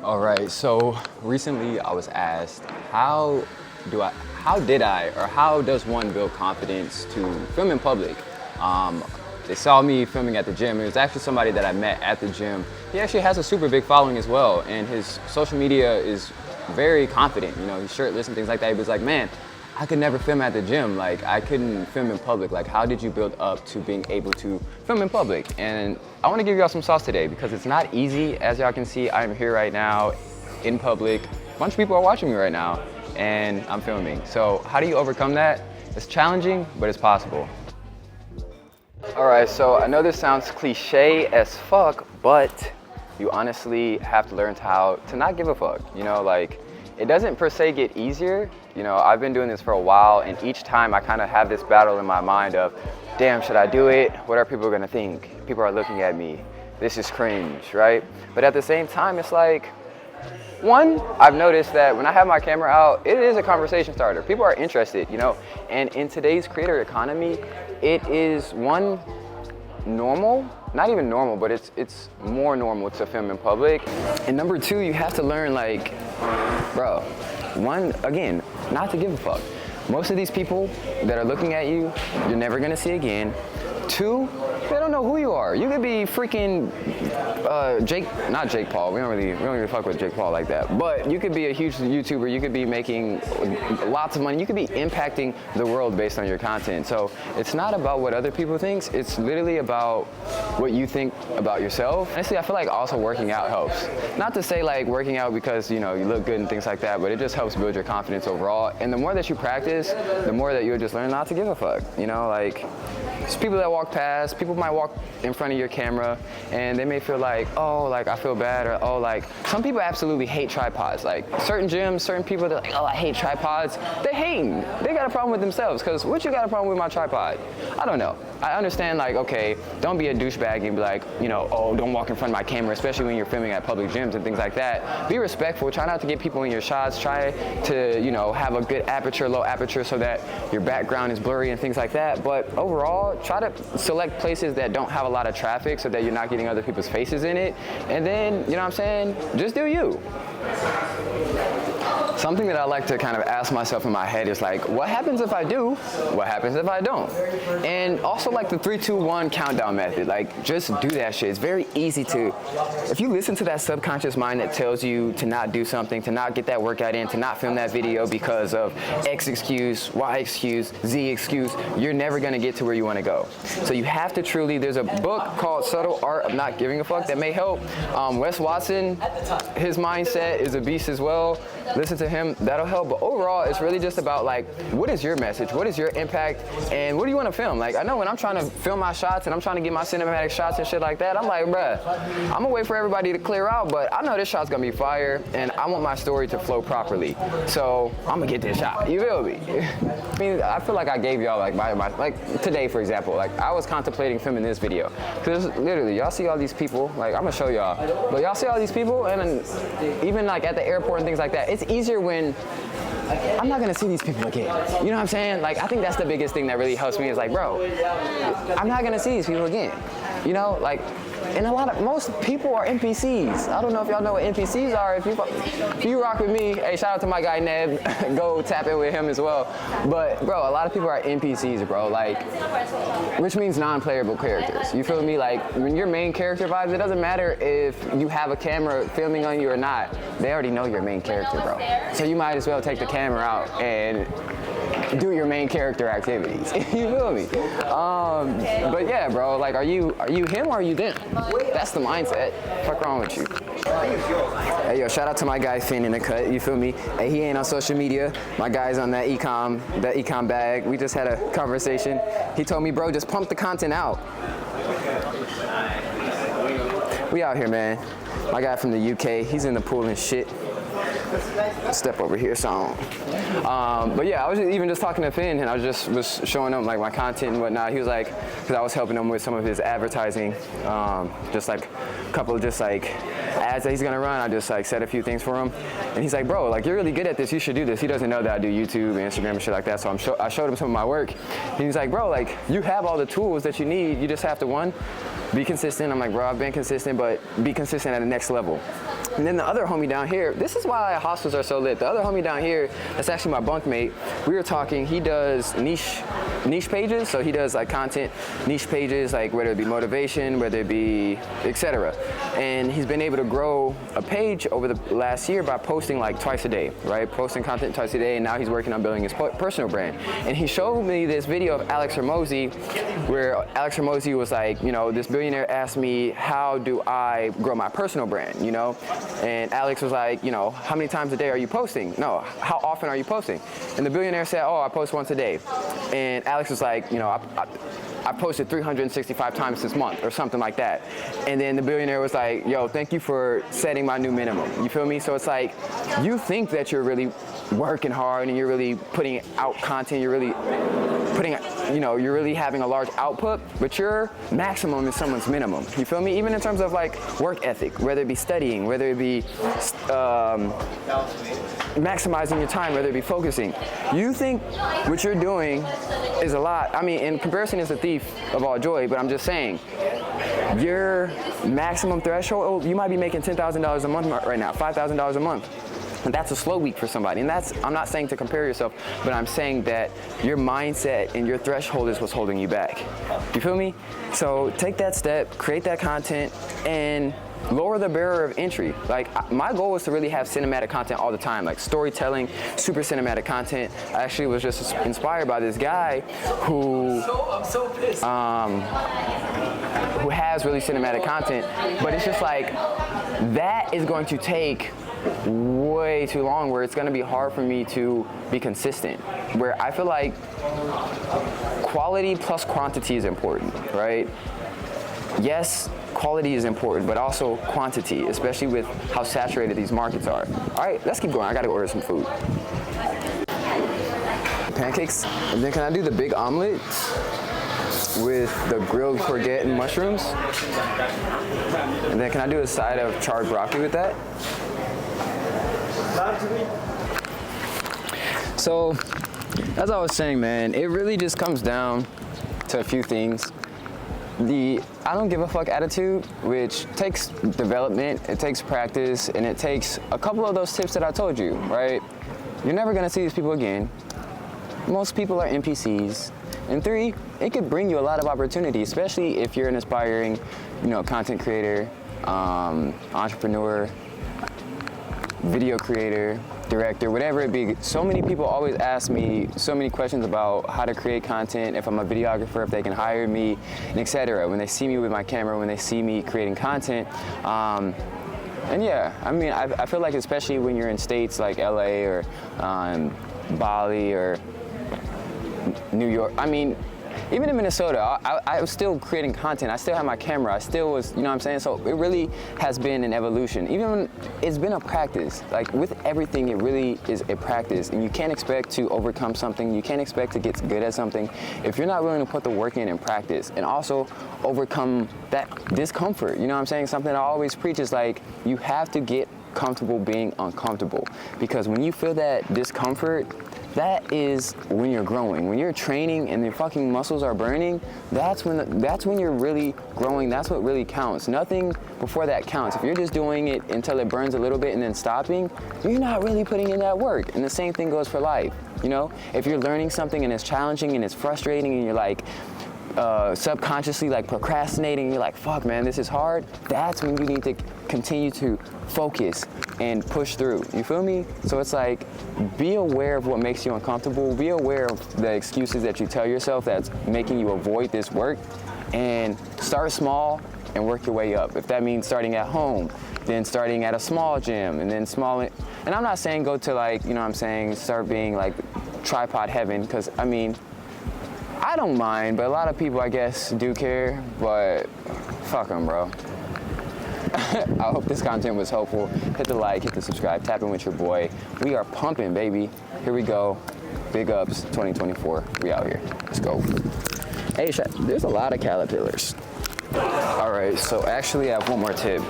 All right, so recently I was asked how does one build confidence to film in public? They saw me filming at the gym. It was actually somebody that I met at the gym. He actually has a super big following as well, and his social media is very confident. You know, he's shirtless and things like that. He was like, man, I could never film at the gym. Like, I couldn't film in public. Like, how did you build up to being able to film in public? And I want to give y'all some sauce today because it's not easy. As y'all can see, I'm here right now in public. A bunch of people are watching me right now, and I'm filming. So how do you overcome that? It's challenging, but it's possible. All right, so I know this sounds cliche as fuck, but you honestly have to learn how to not give a fuck. You know, like, it doesn't per se get easier. You know, I've been doing this for a while, and each time I kind of have this battle in my mind of, damn, should I do it? What are people gonna think? People are looking at me. This is cringe, right? But at the same time, it's like, one, I've noticed that when I have my camera out, it is a conversation starter. People are interested, you know? And in today's creator economy, it is one, normal, not even normal, but it's more normal to film in public. And number two, you have to learn, like, bro, one, again, not to give a fuck. Most of these people that are looking at you, you're never gonna see again. Two, they don't know who you are. You could be freaking not Jake Paul. We don't really fuck with Jake Paul like that. But you could be a huge YouTuber. You could be making lots of money. You could be impacting the world based on your content. So it's not about what other people think. It's literally about what you think about yourself. Honestly, I feel like also working out helps. Not to say like working out because, you know, you look good and things like that, but it just helps build your confidence overall. And the more that you practice, the more that you'll just learn not to give a fuck. You know, like, there's people that walk past, people might walk in front of your camera, and they may feel like, oh, like, I feel bad, or, oh, like, some people absolutely hate tripods. Like, certain gyms, certain people, they're like, oh, I hate tripods. They hating. They got a problem with themselves, because what you got a problem with my tripod? I don't know. I understand, like, okay, don't be a douchebag and be like, you know, oh, don't walk in front of my camera, especially when you're filming at public gyms and things like that. Be respectful. Try not to get people in your shots. Try to, you know, have a good aperture, low aperture, so that your background is blurry and things like that. But overall, try to select places that don't have a lot of traffic so that you're not getting other people's faces in it. And then, you know what I'm saying, just do you. Something that I like to kind of ask myself in my head is like, what happens if I do? What happens if I don't? And also like the 3, 2, 1 countdown method, like, just do that shit. It's very easy to, if you listen to that subconscious mind that tells you to not do something, to not get that workout in, to not film that video because of X excuse, Y excuse, Z excuse, you're never gonna get to where you wanna go. So you have to truly, there's a book called Subtle Art of Not Giving a Fuck that may help. Wes Watson, his mindset is a beast as well. Listen to him, that'll help. But overall, it's really just about like, what is your message? What is your impact? And what do you want to film? Like, I know when I'm trying to film my shots and I'm trying to get my cinematic shots and shit like that, I'm like, bruh, I'm gonna wait for everybody to clear out, but I know this shot's gonna be fire and I want my story to flow properly. So I'm gonna get this shot, you feel me? I mean, I feel like I gave y'all like my like today, for example, like I was contemplating filming this video. Cause literally, y'all see all these people, like I'm gonna show y'all, but y'all see all these people and then even like at the airport and things like that, it's easier when I'm not gonna see these people again. You know what I'm saying? Like, I think that's the biggest thing that really helps me is like, bro, I'm not gonna see these people again. You know, like, and most people are NPCs. I don't know if y'all know what NPCs are. If you rock with me, hey, shout out to my guy Ned. Go tap in with him as well. But bro, a lot of people are NPCs, bro. Like, which means non-playable characters. You feel me? Like, when your main character vibes, it doesn't matter if you have a camera filming on you or not. They already know your main character, bro. So you might as well take the camera out and do your main character activities. You feel me? But yeah, bro, like, are you him or are you them? That's the mindset. Fuck wrong with you? Hey, yo, shout out to my guy Finn in the cut, you feel me? Hey, he ain't on social media. My guy's on that ecom bag. We just had a conversation. He told me, bro, just pump the content out. We out here, man. My guy from the UK, he's in the pool and shit. Step over here, so. But yeah, I was even just talking to Finn, and I was showing him like my content and whatnot. He was like, because I was helping him with some of his advertising, just like a couple of just like ads that he's gonna run. I just like said a few things for him, and he's like, bro, like you're really good at this. You should do this. He doesn't know that I do YouTube and Instagram and shit like that. So I showed him some of my work. And he's like, bro, like you have all the tools that you need. You just have to be consistent. I'm like, bro, I've been consistent, but be consistent at the next level. And then the other homie down here, this is why hostels are so lit. The other homie down here, that's actually my bunkmate, we were talking, he does niche pages. So he does like content, niche pages, like whether it be motivation, whether it be etc. And he's been able to grow a page over the last year by posting like twice a day, right? Posting content twice a day, and now he's working on building his personal brand. And he showed me this video of Alex Hormozi, where Alex Hormozi was like, you know, this billionaire asked me, how do I grow my personal brand, you know? And Alex was like, you know, how many times a day are you posting? No, how often are you posting? And the billionaire said, oh, I post once a day. And Alex was like, you know, I posted 365 times this month or something like that. And then the billionaire was like, yo, thank you for setting my new minimum. You feel me? So it's like, you think that you're really working hard and you're really putting out content, you're really putting, you know, you're really having a large output, but your maximum is someone's minimum. You feel me? Even in terms of like work ethic, whether it be studying, whether it be maximizing your time, whether it be focusing. You think what you're doing is a lot. I mean, in comparison is the thief of all joy, but I'm just saying, your maximum threshold, you might be making $10,000 a month right now, $5,000 a month. And that's a slow week for somebody. And that's, I'm not saying to compare yourself, but I'm saying that your mindset and your threshold is what's holding you back. You feel me? So take that step, create that content, and lower the barrier of entry. Like, my goal was to really have cinematic content all the time, like storytelling, super cinematic content. I actually was just inspired by this guy who has really cinematic content, but it's just like, that is going to take way too long, where it's going to be hard for me to be consistent, where I feel like quality plus quantity is important, right? Yes, quality is important, but also quantity, especially with how saturated these markets are. All right, let's keep going. I gotta order some food. Pancakes, and then can I do the big omelet with the grilled courgette and mushrooms? And then can I do a side of charred broccoli with that? So, as I was saying, man, it really just comes down to a few things. The I don't give a fuck attitude, which takes development, it takes practice, and it takes a couple of those tips that I told you, right? You're never gonna see these people again. Most people are NPCs. And 3, it could bring you a lot of opportunity, especially if you're an aspiring, you know, content creator, entrepreneur, video creator, director, whatever it be. So many people always ask me so many questions about how to create content, if I'm a videographer, if they can hire me, and etc. When they see me with my camera, when they see me creating content. And yeah, I mean, I feel like especially when you're in states like LA or Bali or New York, I mean, even in Minnesota, I was still creating content. I still had my camera. I still was, you know what I'm saying? So it really has been an evolution. Even it's been a practice. Like with everything, it really is a practice. And you can't expect to overcome something. You can't expect to get good at something if you're not willing to put the work in and practice. And also overcome that discomfort. You know what I'm saying? Something I always preach is like, you have to get comfortable being uncomfortable. Because when you feel that discomfort, that is when you're growing. When you're training and your fucking muscles are burning, that's when you're really growing. That's what really counts. Nothing before that counts. If you're just doing it until it burns a little bit and then stopping, you're not really putting in that work. And the same thing goes for life. You know, if you're learning something and it's challenging and it's frustrating and you're like subconsciously like procrastinating, you're like, fuck man, this is hard, that's when you need to continue to focus and push through. You feel me? So it's like, be aware of what makes you uncomfortable. Be aware of the excuses that you tell yourself that's making you avoid this work, and start small and work your way up. If that means starting at home, then starting at a small gym, and then small, and I'm not saying go to like, you know what I'm saying, start being like tripod heaven, because I mean, I don't mind, but a lot of people I guess do care, but fuck them, bro. I hope this content was helpful. Hit the like, hit the subscribe, tap in with your boy. We are pumping, baby. Here we go. Big ups 2024. We out here. Let's go. Hey, there's a lot of caterpillars. All right, so actually I have one more tip.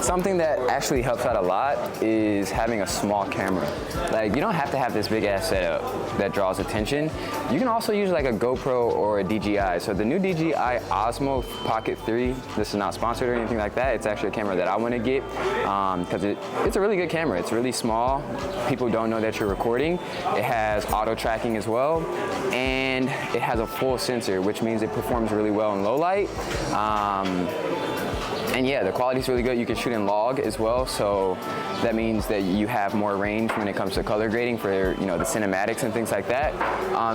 Something that actually helps out a lot is having a small camera. Like, you don't have to have this big ass setup that draws attention. You can also use like a GoPro or a DJI. So the new DJI Osmo Pocket 3, this is not sponsored or anything like that. It's actually a camera that I want to get because it's a really good camera. It's really small. People don't know that you're recording. It has auto tracking as well, and it has a full sensor, which means it performs really well in low light. And yeah, the quality is really good. You can shoot in log as well, so that means that you have more range when it comes to color grading for, you know, the cinematics and things like that.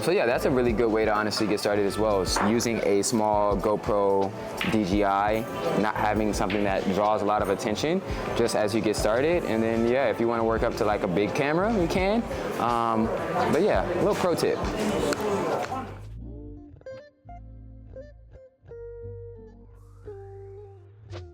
So yeah, that's a really good way to honestly get started as well, is using a small GoPro DJI, not having something that draws a lot of attention just as you get started. And then yeah, if you want to work up to like a big camera, you can. But yeah, a little pro tip.